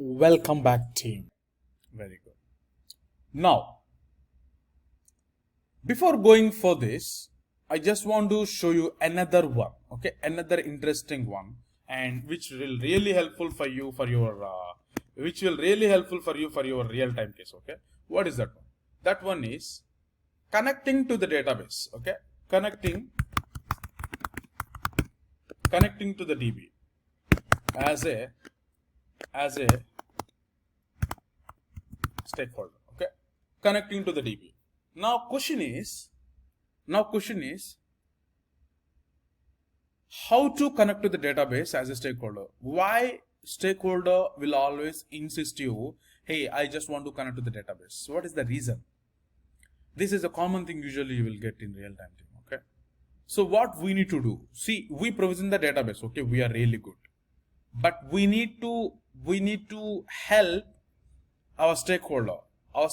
Welcome back, team. Very good. Now, before going for this, I just want to show you another one, okay? Another interesting one, and which will really helpful for you for your, real-time case, okay? What is that one? That one is connecting to the database, okay? Connecting to the DB as a stakeholder, okay? Connecting to the DB. Now question is how to connect to the database as a stakeholder. Why stakeholder will always insist you, hey, I just want to connect to the database. So what is the reason? This is a common thing usually you will get in real time team, okay? So what we need to do, see, we provision the database, okay? We are really good, but we need to help our stakeholder.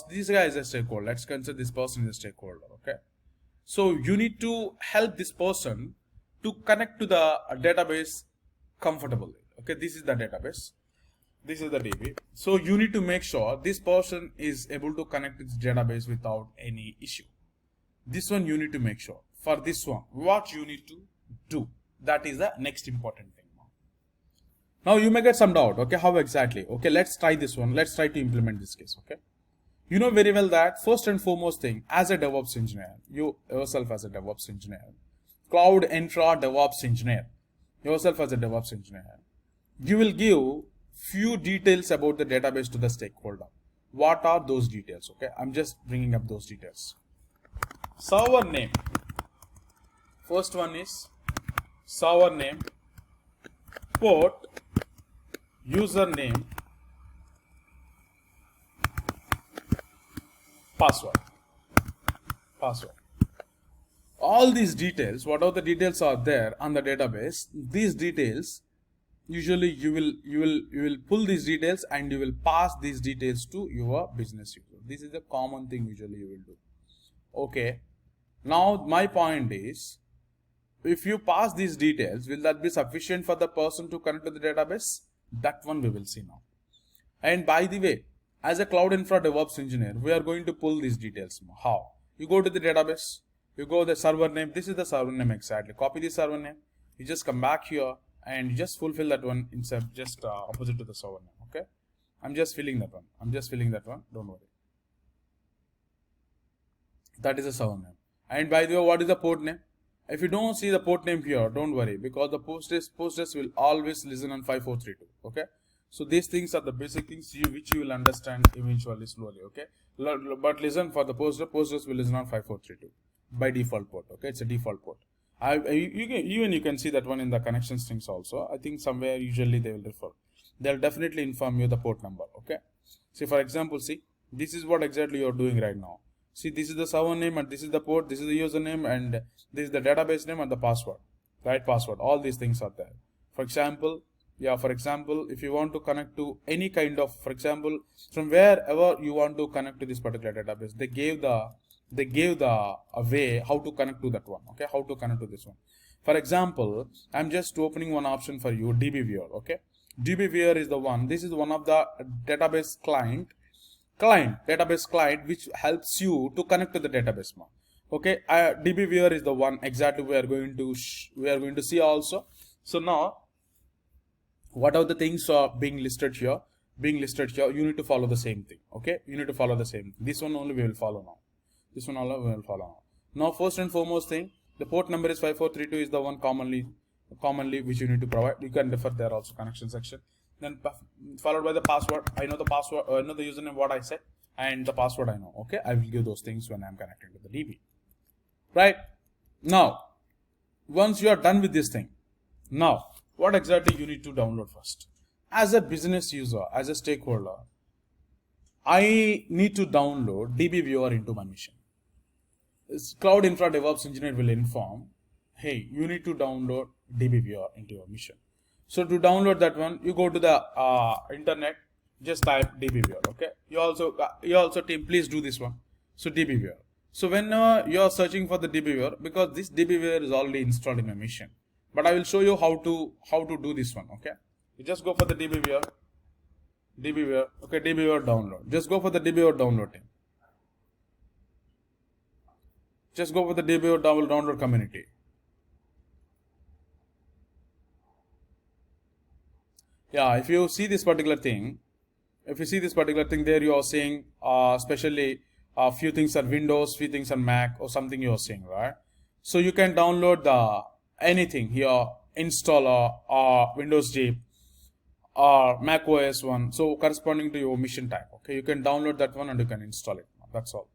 This guy is a stakeholder. Let's consider this person is a stakeholder, okay? So you need to help this person to connect to the database comfortably, okay? This is the database. This is the DB. So you need to make sure this person is able to connect to this database without any issue. This one you need to make sure. For this one, what you need to do, that is the next important thing. Now you may get some doubt, okay, how exactly? Okay, let's try this one. Let's try to implement this case, okay? You know very well that first and foremost thing, as a DevOps engineer, you yourself as a DevOps engineer, Cloud Infra Devops engineer, yourself as a DevOps engineer, you will give few details about the database to the stakeholder. What are those details, okay? I'm just bringing up those details. Server name. First one is server name, port, username, password. All these details, whatever the details are there on the database, these details usually you will pull these details and you will pass these details to your business user. This is the common thing usually you will do. Okay. Now my point is, if you pass these details, will that be sufficient for the person to connect to the database? That one we will see now. And by the way, as a Cloud Infra DevOps engineer, we are going to pull these details. How? You go to the database, you go the server name. This is the server name exactly. Copy the server name. You just come back here and you just fulfill that one instead, just opposite to the server name. Okay. I'm just filling that one. Don't worry. That is the server name. And by the way, what is the port name? If you don't see the port name here, don't worry, because the postgres will always listen on 5432. Okay. So these things are the basic things which you will understand eventually slowly. Okay. But listen, for the postgres will listen on 5432 by default port. Okay. It's a default port. You can see that one in the connection strings also. I think somewhere usually they will refer. They'll definitely inform you the port number. Okay. See, for example, see, this is what exactly you're doing right now. See, this is the server name and this is the port, this is the username and this is the database name and the password, right? Password, all these things are there. For example, if you want to connect to any kind of, for example, from wherever you want to connect to this particular database, they gave the way how to connect to that one, okay? How to connect to this one. For example, I'm just opening one option for you, DB viewer, okay? DB viewer is the one, this is one of the database database client which helps you to connect to the database. Okay, DB viewer is the one exactly we are going to see also. So now, what are the things are being listed here? You need to follow the same thing. Okay, you need to follow the same. This one only we will follow now. Now, first and foremost thing, the port number is 5432 is the one commonly which you need to provide. You can refer there also, connection section. Then followed by the password. I know the password, I know the username what I said, and the password I know. Okay, I will give those things when I'm connecting to the DB. Right now, once you are done with this thing, now what exactly you need to download first? As a business user, as a stakeholder, I need to download DB viewer into my mission. This Cloud Infra DevOps engineer will inform, hey, you need to download DB viewer into your mission. So to download that one, you go to the internet, just type DB viewer. Okay. You also team, please do this one. So DB viewer. So when you are searching for the DB viewer, because this DB viewer is already installed in my mission, but I will show you how to do this one. Okay. You just go for the DB viewer. DBWare. Okay, DBWare download. Just go for the DBWare download team. Just go for the DBWare download community. Yeah, if you see this particular thing, there you are seeing especially a few things are Windows, few things are Mac or something you are seeing, right? So you can download the anything here, installer or Windows Jeep or Mac OS one. So corresponding to your mission type, okay, you can download that one and you can install it. That's all.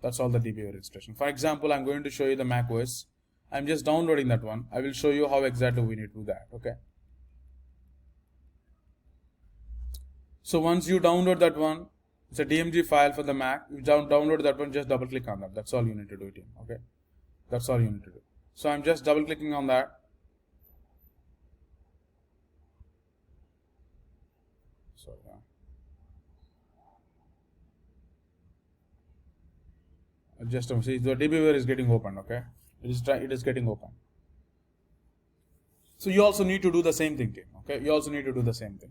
That's all the DBWare installation. For example, I'm going to show you the Mac OS. I'm just downloading that one. I will show you how exactly we need to do that, okay? So once you download that one, it's a DMG file for the Mac. You download that one, just double click on that. That's all you need to do, team. Okay, that's all you need to do. So I'm just double clicking on that. So just see the DBWare is getting open. Okay, it is getting open. So you also need to do the same thing, team. Okay, you also need to do the same thing.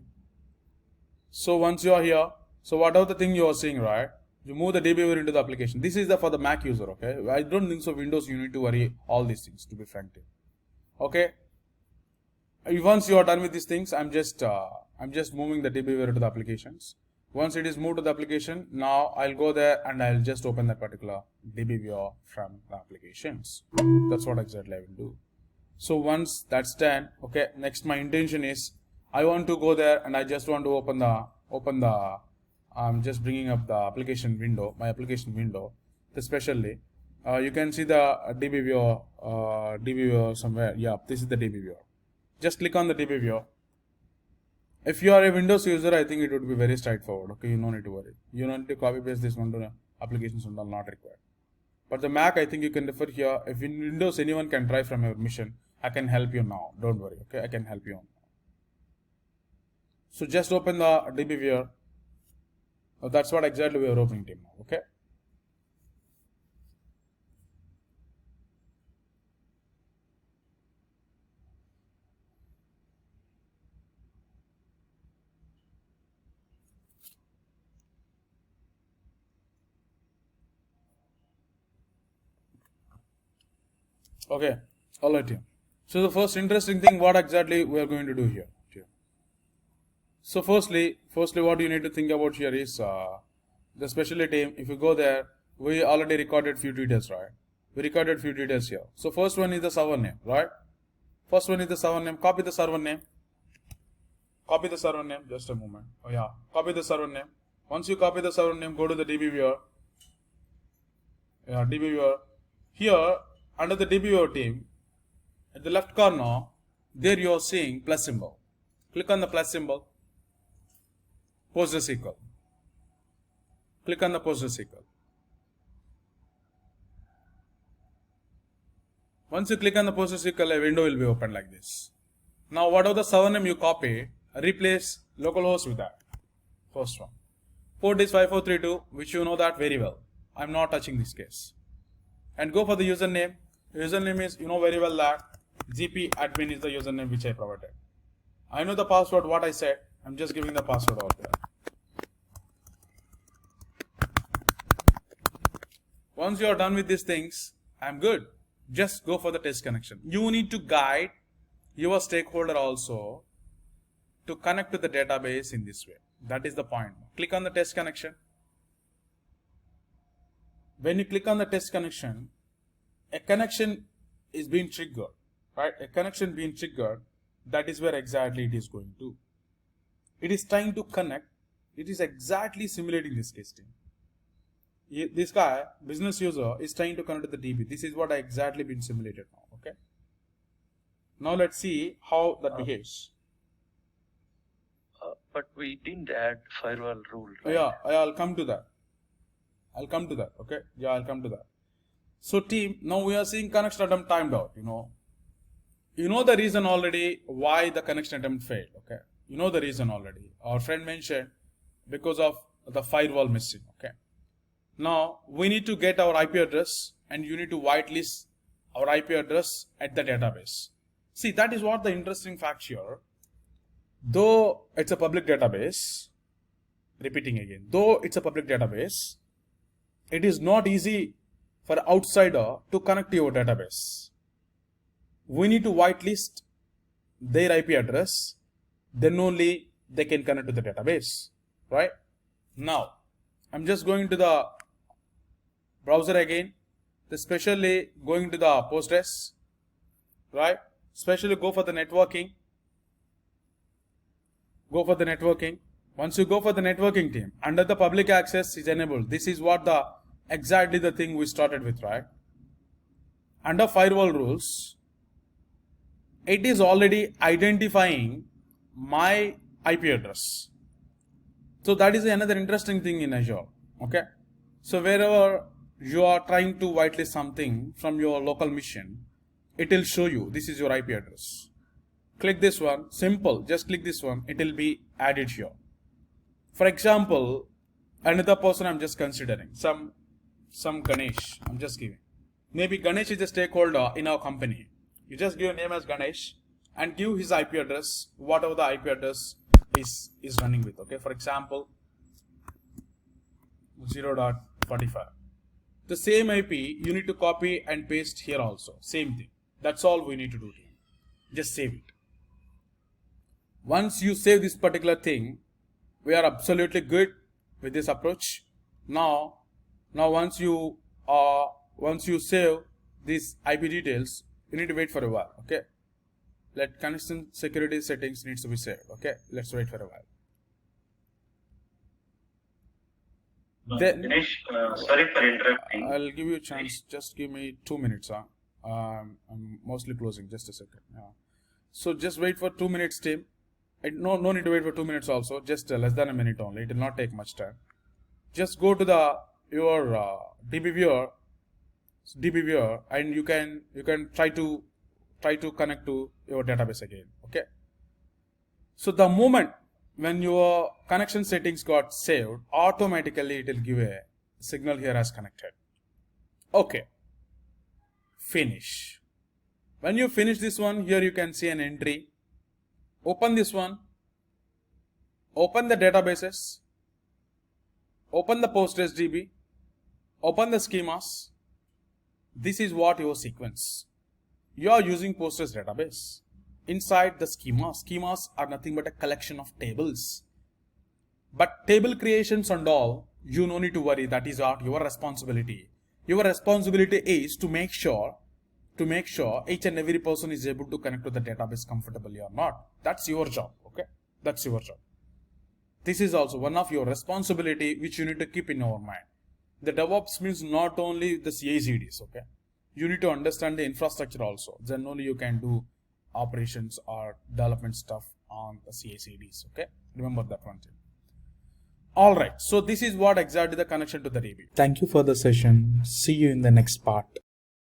So once you are here, so whatever the thing you are seeing, right? You move the DBWare into the application. This is for the Mac user, okay? I don't think so. Windows, you need to worry all these things, to be frank. Okay. Once you are done with these things, I'm just moving the DBWare to the applications. Once it is moved to the application, now I'll go there and I'll just open that particular DBWare from the applications. That's what exactly I will do. So once that's done, okay. Next, my intention is I want to go there and I just want to open the. I'm just bringing up the application window, my application window. Especially, you can see the DBWare somewhere. Yeah, this is the DBWare. Just click on the DBWare. If you are a Windows user, I think it would be very straightforward. Okay, you don't need to worry. You don't need to copy paste this one to the applications and all, not required. But the Mac, I think you can refer here. If in Windows anyone can try from your mission, I can help you now. Don't worry. Okay, I can help you. So just open the DBWare. That's what exactly we are opening, team. Okay. Okay. All right, team. So the first interesting thing, what exactly we are going to do here. So firstly, what you need to think about here is the specialty team. If you go there, we already recorded few details, right? We recorded few details here. So first one is the server name, right? First one is the server name. Copy the server name. Copy the server name. Just a moment. Oh yeah. Copy the server name. Once you copy the server name, go to the DBWare. Yeah, DBWare. Here, under the DBWare team, at the left corner, there you are seeing plus symbol. Click on the plus symbol. PostgreSQL. Click on the PostgreSQL. Once you click on the PostgreSQL, a window will be opened like this. Now, whatever the server name you copy, replace localhost with that. First one. Port is 5432, which you know that very well. I'm not touching this case. And go for the username. Username is, you know very well that GP admin is the username which I provided. I know the password, what I said. I'm just giving the password out there. Once you are done with these things, I'm good. Just go for the test connection. You need to guide your stakeholder also to connect to the database in this way. That is the point. Click on the test connection. When you click on the test connection, a connection is being triggered, right? A connection being triggered, that is where exactly it is going to. It is trying to connect. It is exactly simulating this testing. This guy, business user, is trying to connect to the DB. This is what I exactly been simulated now. Okay. Now let's see how that behaves. But we didn't add firewall rule, right? Yeah, I'll come to that. Okay. Yeah, I'll come to that. So team, now we are seeing connection attempt timed out. You know the reason already why the connection attempt failed. Okay. You know the reason already. Our friend mentioned because of the firewall missing. Okay. Now we need to get our IP address and you need to whitelist our IP address at the database. See, that is what the interesting fact here. Though it's a public database, repeating again, though it's a public database, it is not easy for an outsider to connect to your database. We need to whitelist their IP address, then only they can connect to the database, right? Now, I'm just going to the browser again, especially going to the Postgres, right? Especially go for the networking. Go for the networking. Once you go for the networking team, under the public access is enabled. This is what exactly the thing we started with, right? Under firewall rules, it is already identifying my IP address. So that is another interesting thing in Azure. Okay. So wherever you are trying to whitelist something from your local machine, it will show you this is your IP address. Click this one, simple, just click this one, it will be added here. For example, another person I'm just considering, some Ganesh, I'm just giving. Maybe Ganesh is a stakeholder in our company. You just give a name as Ganesh and give his IP address, whatever the IP address is running with. Okay, for example, 0.45. The same IP you need to copy and paste here also. Same thing. That's all we need to do here. Just save it. Once you save this particular thing, we are absolutely good with this approach. Now once you save these IP details, you need to wait for a while. Okay. Let connection security settings needs to be saved. Okay. Let's wait for a while. Then, Dinesh, sorry for interrupting. I'll give you a chance. Just give me 2 minutes. I'm mostly closing. Just a second. So just wait for 2 minutes, team. No need to wait for 2 minutes also. Just less than a minute only. It will not take much time. Just go to your DB viewer, and you can try to connect to your database again. Okay. So the moment when your connection settings got saved, automatically it will give a signal here as connected. Okay. Finish. When you finish this one, here you can see an entry. Open this one. Open the databases. Open the Postgres DB. Open the schemas. This is what your sequence. You are using Postgres database. Inside the schemas are nothing but a collection of tables. But table creations and all, you no need to worry. That is not your responsibility. Your responsibility is to make sure each and every person is able to connect to the database comfortably or not. That's your job. Okay, that's your job. This is also one of your responsibility which you need to keep in your mind. The DevOps means not only the CI/CDs. Okay, you need to understand the infrastructure also. Then only you can do operations or development stuff on the CI/CDs. Okay, remember that one thing. Alright, so this is what exactly the connection to the DB. Thank you for the session. See you in the next part.